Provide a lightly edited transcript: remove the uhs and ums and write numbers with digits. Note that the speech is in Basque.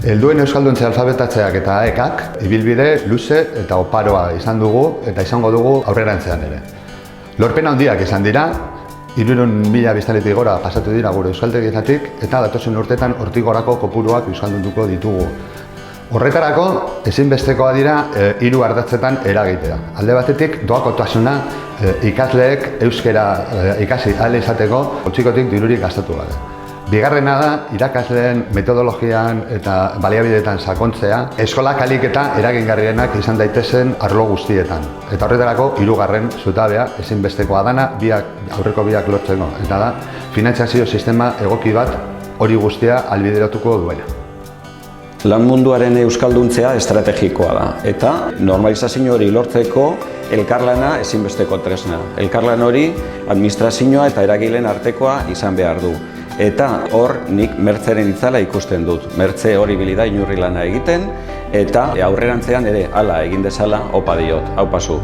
Helduen euskalduntze alfabetatzeak eta ekak ibilbide luze eta oparoa izan dugu eta izango dugu aurrerantzean ere. Lorpen handiak izan dira, 300.000 biztanletik gora pasatu dira gure euskaltegietatik eta datozen urtetan hortik gorako kopuruak euskaldunduko ditugu. Horretarako ezinbestekoa dira 3 ardatzetan eragitea. Alde batetik doakotasuna ikasleek euskera ikasi ahal izateko poltsikotik dirurik gastatu gabe. Bigarrena da, irakasleen metodologian eta baliabideetan sakontzea, eskola kalik eta eragingarrienak izan daitezen arlo guztietan. Eta horretarako, 3. zutabea ezinbestekoa dana, aurreko biak lortzeko. Eta da, finantzazio sistema egoki bat hori guztia ahalbideratuko duena. Lan munduaren euskalduntzea estrategikoa da, eta normalizazio hori lortzeko elkarlana ezinbesteko tresna. Elkarlan hori administrazioa eta eragileen artekoa izan behar du. Eta hor nik Mertzeren itzala ikusten dut. Mertze hori bilida inurri lana egiten, eta aurrerantzean ere hala egin dezala opa diot, hau pasu.